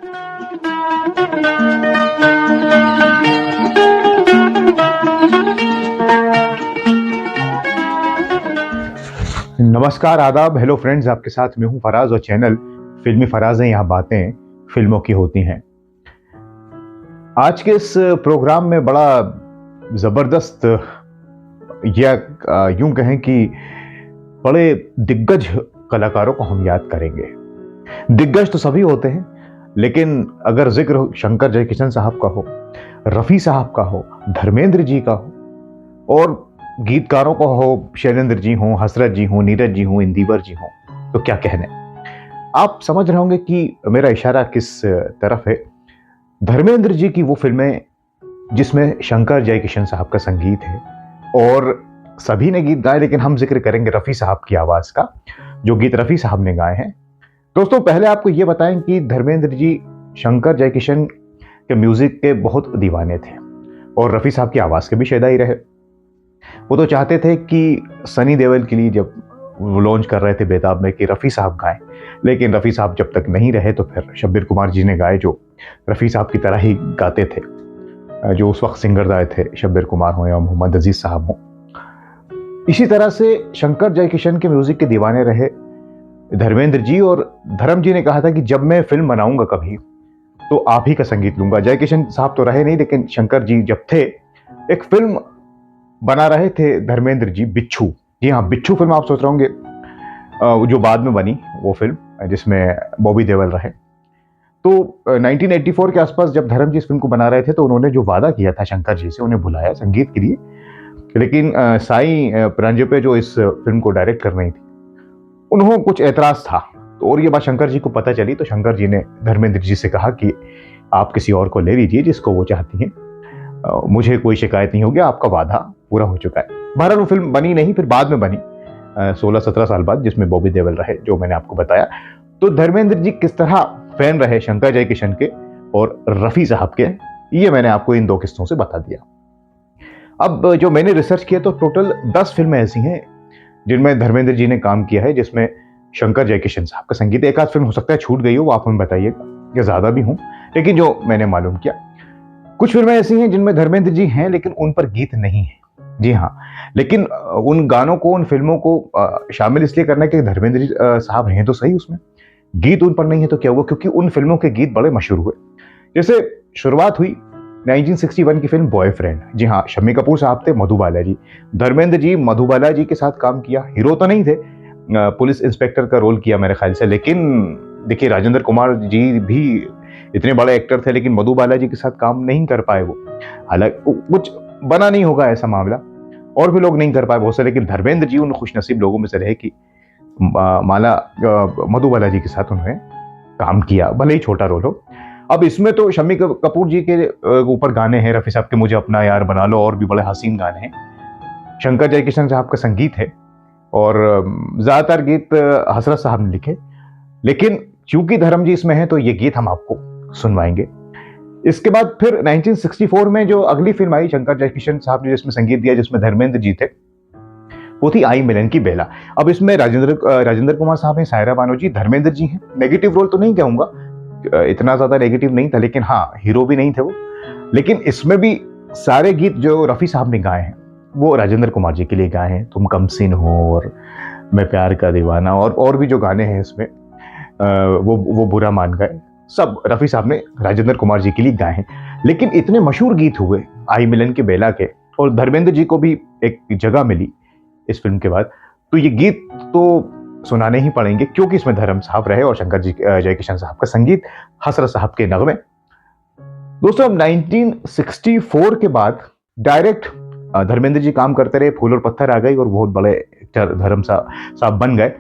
नमस्कार, आदाब, hello friends. आपके साथ मैं हूं फराज और चैनल फिल्मी फराज है। यहाँ बातें फिल्मों की होती हैं। आज के इस प्रोग्राम में बड़ा ज़बरदस्त या यूं कहें कि बड़े दिग्गज कलाकारों को हम याद करेंगे। दिग्गज तो सभी होते हैं, लेकिन अगर जिक्र शंकर जयकिशन साहब का हो, रफ़ी साहब का हो, धर्मेंद्र जी का हो और गीतकारों को हो, शैलेंद्र जी हों, हसरत जी हों, नीरज जी हों, इंदिवर जी हों, तो क्या कहने। आप समझ रहे होंगे कि मेरा इशारा किस तरफ है। धर्मेंद्र जी की वो फिल्में जिसमें शंकर जयकिशन साहब का संगीत है और सभी ने गीत गाए, लेकिन हम जिक्र करेंगे रफ़ी साहब की आवाज़ का, जो गीत रफ़ी साहब ने गाए हैं। दोस्तों, पहले आपको ये बताएं कि धर्मेंद्र जी शंकर जयकिशन के म्यूज़िक के बहुत दीवाने थे और रफ़ी साहब की आवाज़ के भी शैदाई रहे। वो तो चाहते थे कि सनी देओल के लिए जब वो लॉन्च कर रहे थे बेताब में कि रफ़ी साहब गाएं, लेकिन रफ़ी साहब जब तक नहीं रहे तो फिर शब्बीर कुमार जी ने गाए, जो रफ़ी साहब की तरह ही गाते थे, जो उस वक्त सिंगरदार थे, शब्बीर कुमार हो या मोहम्मद अजीज़ साहब हो। इसी तरह से शंकर जयकिशन के म्यूज़िक के दीवाने रहे धर्मेंद्र जी, और धर्म जी ने कहा था कि जब मैं फिल्म बनाऊंगा कभी तो आप ही का संगीत लूंगा। जयकिशन साहब तो रहे नहीं, लेकिन शंकर जी जब थे, एक फिल्म बना रहे थे धर्मेंद्र जी, बिच्छू। जी हाँ, बिच्छू फिल्म आप सोच रहे होंगे, जो बाद में बनी वो फिल्म जिसमें बॉबी देओल रहे। तो 1984 के आसपास जब धर्म जी इस फिल्म को बना रहे थे तो उन्होंने जो वादा किया था शंकर जी से, उन्हें बुलाया संगीत के लिए, लेकिन साई प्रांजपे जो इस फिल्म को डायरेक्ट कर रही थी, उन्होंने कुछ एतराज था। तो और ये बात शंकर जी को पता चली तो शंकर जी ने धर्मेंद्र जी से कहा कि आप किसी और को ले लीजिए जिसको वो चाहती हैं, मुझे कोई शिकायत नहीं होगी, आपका वादा पूरा हो चुका है। बहरहाल वो फिल्म बनी नहीं, फिर बाद में बनी 16-17 साल बाद, जिसमें बॉबी देओल रहे, जो मैंने आपको बताया। तो धर्मेंद्र जी किस तरह फैन रहे शंकर जयकिशन के और रफ़ी साहब के, ये मैंने आपको इन दो किस्सों से बता दिया। अब जो मैंने रिसर्च किया तो टोटल 10 फिल्में ऐसी हैं जिनमें धर्मेंद्र जी ने काम किया है, जिसमें शंकर जयकिशन साहब का संगीत। एक आध फिल्म हो सकता है छूट गई हो, वो आप हमें बताइएगा, या ज़्यादा भी हूँ, लेकिन जो मैंने मालूम किया, कुछ फिल्में ऐसी हैं जिनमें धर्मेंद्र जी हैं लेकिन उन पर गीत नहीं है। जी हाँ, लेकिन उन गानों को, उन फिल्मों को शामिल इसलिए करना है कि धर्मेंद्र जी साहब हैं तो सही, उसमें गीत उन पर नहीं है तो क्या हुआ, क्योंकि उन फिल्मों के गीत बड़े मशहूर हुए। जैसे शुरुआत हुई 1961 की फिल्म बॉयफ्रेंड। जी हाँ, शम्मी कपूर साहब थे, मधुबाला जी, धर्मेंद्र जी मधुबाला जी के साथ काम किया। हीरो तो नहीं थे, पुलिस इंस्पेक्टर का रोल किया मेरे ख्याल से, लेकिन देखिए राजेंद्र कुमार जी भी इतने बड़े एक्टर थे, लेकिन मधुबाला जी के साथ काम नहीं कर पाए वो। हालांकि कुछ बना नहीं होगा ऐसा मामला, और भी लोग नहीं कर पाए बहुत से, लेकिन धर्मेंद्र जी उन खुशनसीब लोगों में से रहे कि मधुबाला जी के साथ उन्होंने काम किया, भले ही छोटा रोल हो। अब इसमें तो शम्मी कपूर जी के ऊपर गाने हैं, रफ़ी साहब के मुझे अपना यार बना लो, और भी बड़े हसीन गाने हैं। शंकर जयकिशन साहब का संगीत है और ज्यादातर गीत हसरत साहब ने लिखे, लेकिन चूंकि धर्म जी इसमें है तो ये गीत हम आपको सुनवाएंगे। इसके बाद फिर 1964 में जो अगली फिल्म आई शंकर जयकिशन साहब ने जिसमें संगीत दिया, जिसमें धर्मेंद्र जी थे, वो थी आई मिलन की बेला। अब इसमें राजेंद्र कुमार साहब हैं, सायरा बानो जी, धर्मेंद्र जी हैं। नेगेटिव रोल तो नहीं कहूंगा, इतना ज्यादा नेगेटिव नहीं था, लेकिन हाँ, हीरो भी नहीं थे वो। लेकिन इसमें भी सारे गीत जो रफ़ी साहब ने गाए हैं वो राजेंद्र कुमार जी के लिए गाए हैं। तुम कमसिन हो और मैं प्यार का दीवाना, और भी जो गाने हैं इसमें, वो बुरा मान गए, सब रफ़ी साहब ने राजेंद्र कुमार जी के लिए गाए हैं। लेकिन इतने मशहूर गीत हुए आई मिलन के बेला के, और धर्मेंद्र जी को भी एक जगह मिली इस फिल्म के बाद, तो ये गीत तो सुनाने ही पड़ेंगे, क्योंकि इसमें धर्म साहब रहे और शंकर जी जयकिशन साहब का संगीत, हसरत साहब के नगमे। दोस्तों, अब 1964 के बाद डायरेक्ट धर्मेंद्र जी काम करते रहे, फूल और पत्थर आ गई और बहुत बड़े एक्टर धर्म साहब बन गए।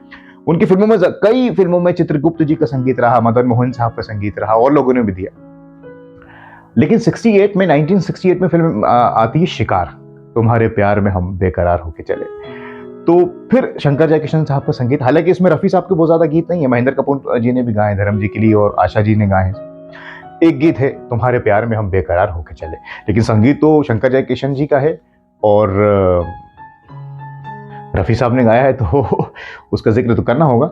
उनकी फिल्मों में, कई फिल्मों में चित्रगुप्त जी का संगीत रहा, मदन मोहन साहब का संगीत रहा, और लोगों ने भी दिया। लेकिन 1968 में फिल्म आती है शिकार, तुम्हारे प्यार में हम बेकरार होके चले। तो फिर शंकर जयकिशन साहब का संगीत, हालांकि इसमें रफ़ी साहब के बहुत ज्यादा गीत नहीं है, महेंद्र कपूर जी ने भी गाए धर्म जी के लिए और आशा जी ने गाए। एक गीत है तुम्हारे प्यार में हम बेकरार होके चले, लेकिन संगीत तो शंकर जयकिशन जी का है और रफ़ी साहब ने गाया है, तो उसका जिक्र तो करना होगा।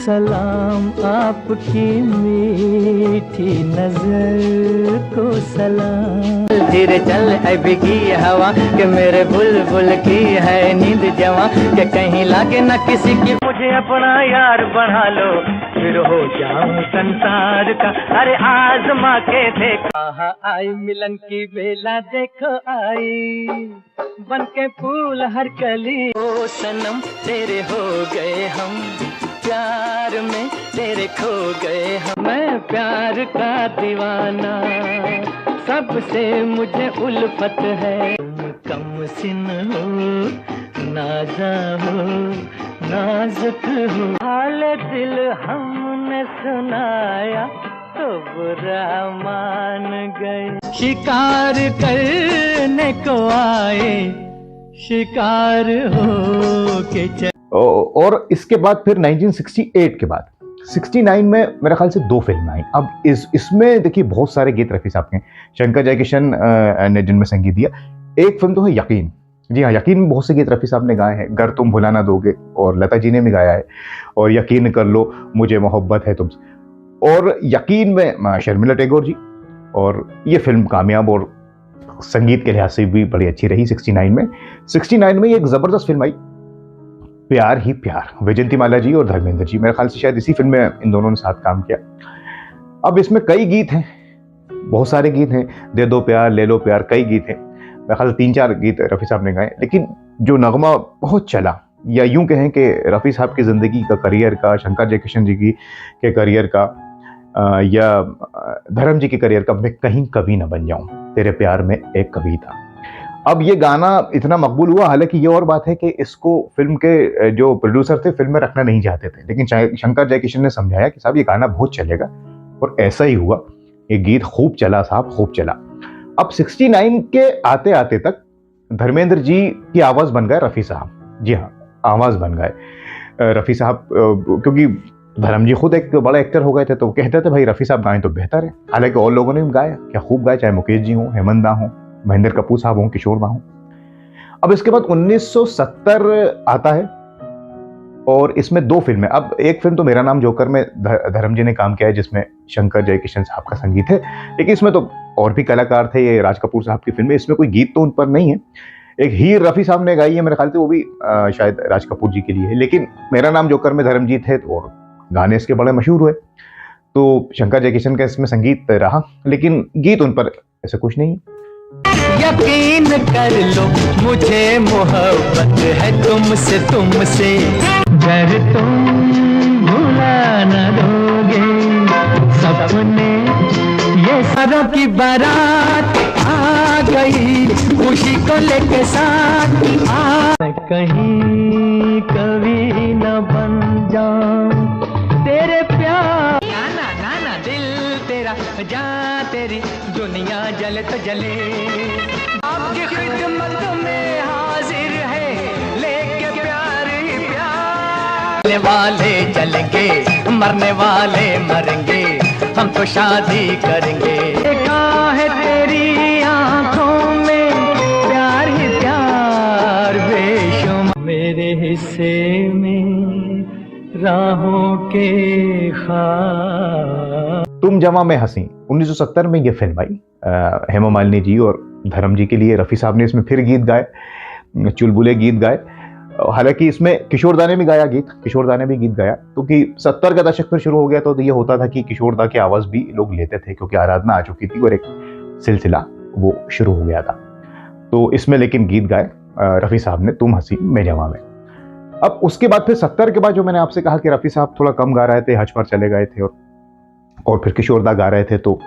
सलाम आपकी मीठी मीठी नजर को सलाम। धीरे चल ऐ भीगी हवा कि मेरे बुलबुल की है नींद जवां, कि कहीं लागे न किसी की। मुझे अपना यार बना लो फिर हो जाऊं संसार का, अरे आजमा के देखो। आई मिलन की बेला देखो आई, बन के फूल हर कली। ओ सनम तेरे हो गए हम, प्यार में तेरे खो गए हम। मैं प्यार का दीवाना, सबसे मुझे उल्फत है। तुम कम सिन हो, नाजा हो, नाजुक हो। हाल दिल हमने सुनाया तो बुरा मान गए। शिकार करने को आए, शिकार हो के चल। और इसके बाद फिर 1968 के बाद 69 में मेरे ख्याल से 2 फिल्म आई। अब इसमें देखिए बहुत सारे गीत रफ़ी साहब के, शंकर जयकिशन ने जिनमें संगीत दिया। एक फिल्म तो है यकीन, जी हाँ, यकीन में बहुत से गीत रफ़ी साहब ने गाए हैं। घर तुम भुला ना दोगे और लता जी ने भी गाया है, और यकीन कर लो मुझे मोहब्बत है तुमसे। और यकीन में शर्मिला टैगोर जी, और ये फिल्म कामयाब और संगीत के लिहाज से भी बड़ी अच्छी रही। 69 में एक ज़बरदस्त फिल्म आई, प्यार ही प्यार, वैजयंतीमाला जी और धर्मेंद्र जी। मेरे ख्याल से शायद इसी फिल्म में इन दोनों ने साथ काम किया। अब इसमें कई गीत हैं, बहुत सारे गीत हैं, दे दो प्यार, ले लो प्यार, कई गीत हैं। मेरे ख्याल से 3-4 गीत रफ़ी साहब ने गाए, लेकिन जो नगमा बहुत चला, या यूं कहें कि रफ़ी साहब की ज़िंदगी का, करियर का, शंकर जयकिशन जी की के करियर का, या धर्म जी के करियर का, मैं कहीं कभी ना बन जाऊं, तेरे प्यार में एक कविता। अब ये गाना इतना मकबूल हुआ, हालांकि ये और बात है कि इसको फिल्म के जो प्रोड्यूसर थे फिल्म में रखना नहीं चाहते थे, लेकिन शंकर जयकिशन ने समझाया कि साहब ये गाना बहुत चलेगा, और ऐसा ही हुआ। ये गीत खूब चला साहब, खूब चला। अब 69 के आते आते तक धर्मेंद्र जी की आवाज़ बन गए रफ़ी साहब। जी हाँ, आवाज़ बन गए रफ़ी साहब, क्योंकि धर्म जी खुद एक बड़ा एक्टर हो गए थे, तो कहते थे भाई रफ़ी साहब गाएं तो बेहतर है। हालांकि और लोगों ने भी गाया, क्या खूब गाया, चाहे मुकेश जी हों, हेमंत दा हों, महेंद्र कपूर साहब हों, किशोर दा हों। अब इसके बाद 1970 आता है, और इसमें 2 फिल्में। अब एक फिल्म तो मेरा नाम जोकर में धर्म जी ने काम किया है, जिसमें शंकर जयकिशन साहब का संगीत है, लेकिन इसमें तो और भी कलाकार थे। ये राज कपूर साहब की फिल्म है, इसमें कोई गीत तो उन पर नहीं है। एक हीर रफ़ी साहब ने गाई है, मेरे ख्याल से वो भी शायद राज कपूर जी के लिए है, लेकिन मेरा नाम जोकर में धर्म जी थे, और गाने इसके बड़े मशहूर हुए। तो शंकर जयकिशन का इसमें संगीत रहा, लेकिन गीत उन पर ऐसा कुछ नहीं। यकीन कर लो मुझे मोहब्बत है तुमसे, तुमसे घर तुम भुला न दोगे। सपने ये सारों की बारात आ गई, खुशी को लेके साथ आ। कहीं कभी न बन जाऊं तेरे प्यार। नाना नाना दिल तेरा, जा तेरी दुनिया जले तो जले। आपकी खिदमत में हाजिर है, लेके प्यार ही प्यार। मरने वाले जलेंगे, मरने वाले मरेंगे, हम तो शादी करेंगे। देखा है तेरी आंखों में प्यार ही प्यार बेशुमार। मेरे हिस्से में राहों के ख़्वाब। तुम जवां मैं हंसी 1970 में ये फिल्म आई। हेमा मालिनी जी और धर्म जी के लिए रफ़ी साहब ने इसमें फिर गीत गाए, चुलबुले गीत गाए। हालांकि इसमें किशोर दा ने भी गाया गीत, किशोर दा ने भी गीत गाया, क्योंकि 70 का दशक फिर शुरू हो गया, तो ये होता था कि किशोर दा की आवाज़ भी लोग लेते थे, क्योंकि आराधना आ चुकी थी और एक सिलसिला वो शुरू हो गया था। तो इसमें लेकिन गीत गाए रफ़ी साहब ने, तुम हंसी मैं जवां में। अब उसके बाद फिर 70 के बाद जो मैंने आपसे कहा कि रफ़ी साहब थोड़ा कम गा रहे थे, हज पर चले गए थे, और फिर किशोर दा गा रहे थे, तो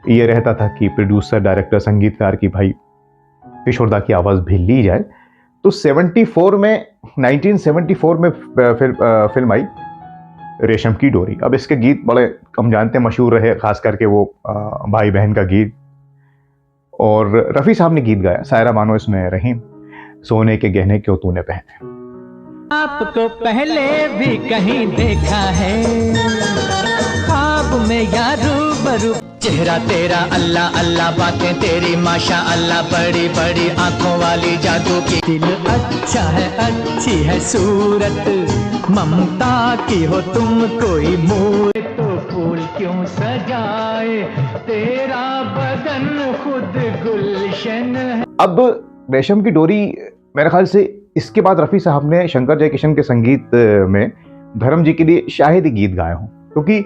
ये रहता था कि प्रोड्यूसर, डायरेक्टर, संगीतकार की भाई किशोर दा की आवाज़ भी ली जाए। तो 1974 में फिल्म आई रेशम की डोरी। अब इसके गीत बड़े कम जानते, मशहूर रहे, खास करके वो भाई बहन का गीत, और रफ़ी साहब ने गीत गाया, सायरा बानो इसमें रही, सोने के गहने क्यों तूने पहने। आपको पहले भी कहीं देखा है, ख्वाब में या रूबरू। चेहरा तेरा अल्लाह अल्लाह, बातें तेरी माशा अल्लाह, बड़ी बड़ी आंखों वाली जादू की। दिल अच्छा है, अच्छी है सूरत, ममता की हो तुम कोई मूरत। तो फूल क्यों सजाए, तेरा बदन खुद गुलशन है। अब रेशम की डोरी मेरे ख्याल से इसके बाद रफ़ी साहब ने शंकर जयकिशन के संगीत में धर्म जी के लिए शायद ही गीत गाए हों, क्योंकि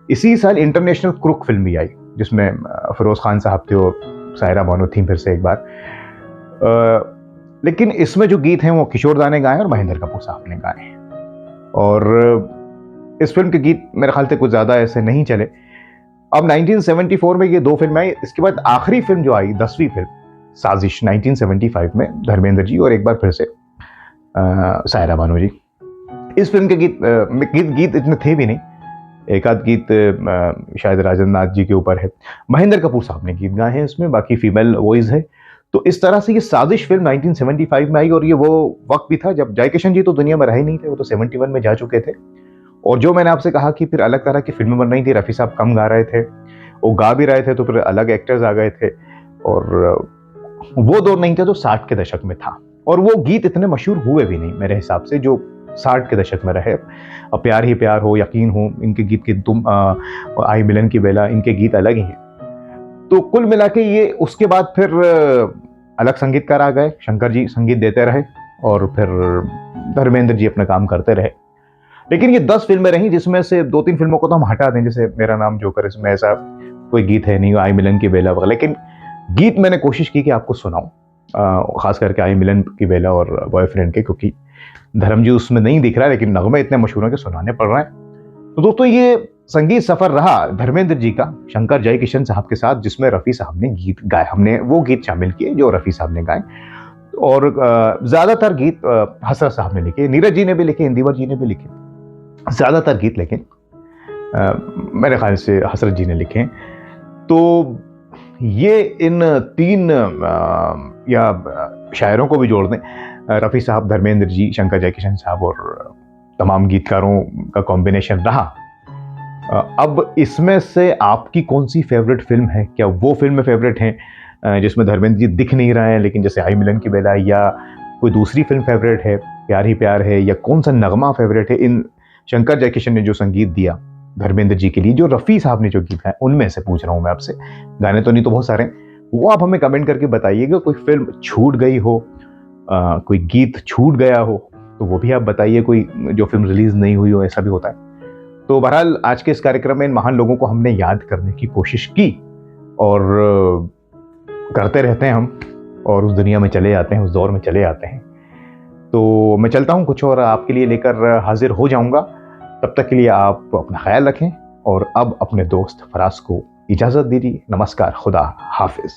इसी साल इंटरनेशनल क्रुक फिल्म भी आई जिसमें फिरोज खान साहब थे और सायरा बानो थी फिर से एक बार। लेकिन इसमें जो गीत हैं वो किशोर दा ने गाए और महेंद्र कपूर साहब ने गाए हैं। और इस फिल्म के गीत मेरे ख्याल से कुछ ज़्यादा ऐसे नहीं चले। अब 1974 में ये 2 फिल्में आई। इसके बाद आखिरी फिल्म जो आई, 10वीं फिल्म साजिश 1975 में, धर्मेंद्र जी और एक बार फिर से सायरा बानो जी। इस फिल्म के गीत इतने थे भी नहीं, एक आध गीत शायद राजेंद्र नाथ जी के ऊपर है, महेंद्र कपूर साहब ने गीत गाए हैं इसमें, बाकी फीमेल वॉइस है। तो इस तरह से ये साजिश फिल्म 1975 में आई और ये वो वक्त भी था जब जयकिशन जी तो दुनिया में रहे नहीं थे, वो तो 71 में जा चुके थे। और जो मैंने आपसे कहा कि फिर अलग तरह की फिल्में बन रही थी, रफ़ी साहब कम गा रहे थे, वो गा भी रहे थे तो फिर अलग एक्टर्स आ गए थे, और वो दौर नहीं था जो 60 के दशक में था। और वो गीत इतने मशहूर हुए भी नहीं मेरे हिसाब से जो 60 के दशक में रहे। अब प्यार ही प्यार हो, यकीन हो, इनके गीत के तुम आई मिलन की बेला, इनके गीत अलग ही हैं। तो कुल मिला के ये उसके बाद फिर अलग संगीतकार आ गए, शंकर जी संगीत देते रहे और फिर धर्मेंद्र जी अपना काम करते रहे। लेकिन ये 10 फिल्में रही जिसमें से 2-3 फिल्मों को तो हम हटा दें, जैसे मेरा नाम जोकर, इसमें ऐसा कोई गीत है नहीं, आई मिलन की बेला वगैरह। लेकिन गीत मैंने कोशिश की कि आपको सुनाऊं, खास करके आई मिलन की बेला और बॉयफ्रेंड के, क्योंकि धर्म जी उसमें नहीं दिख रहा है लेकिन नगमे इतने मशहूर हैं कि सुनाने पड़ रहे हैं। तो दोस्तों ये संगीत सफर रहा धर्मेंद्र जी का शंकर जयकिशन साहब के साथ, जिसमें रफ़ी साहब ने गीत गाए। हमने वो गीत शामिल किए जो रफ़ी साहब ने गाए, और ज़्यादातर गीत हसरत साहब ने लिखे, नीरज जी ने भी लिखे, इंदिवर जी ने भी लिखे, ज़्यादातर गीत लेकिन मेरे ख्याल से हसरत जी ने लिखे। तो ये इन 3 या शायरों को भी जोड़ दें, रफ़ी साहब, धर्मेंद्र जी, शंकर जयकिशन साहब और तमाम गीतकारों का कॉम्बिनेशन रहा। अब इसमें से आपकी कौन सी फेवरेट फिल्म है? क्या वो फिल्म फेवरेट हैं जिसमें धर्मेंद्र जी दिख नहीं रहे हैं, लेकिन जैसे आई मिलन की बेला, या कोई दूसरी फिल्म फेवरेट है, प्यार ही प्यार है, या कौन सा नगमा फेवरेट है? इन शंकर जयकिशन ने जो संगीत दिया धर्मेंद्र जी के लिए, जो रफ़ी साहब ने जो गीत गाए, उनमें से पूछ रहा हूँ मैं आपसे। गाने तो नहीं तो बहुत सारे हैं, वो आप हमें कमेंट करके बताइएगा। कोई फिल्म छूट गई हो, कोई गीत छूट गया हो तो वो भी आप बताइए, कोई जो फिल्म रिलीज नहीं हुई हो, ऐसा भी होता है। तो बहरहाल आज के इस कार्यक्रम में इन महान लोगों को हमने याद करने की कोशिश की, और करते रहते हैं हम, और उस दुनिया में चले जाते हैं, उस दौर में चले जाते हैं। तो मैं चलता हूँ, कुछ और आपके लिए लेकर हाजिर हो जाऊंगा। तब तक के लिए आप अपना ख्याल रखें, और अब अपने दोस्त फराज को इजाज़त दीजिए। नमस्कार, खुदा हाफिज।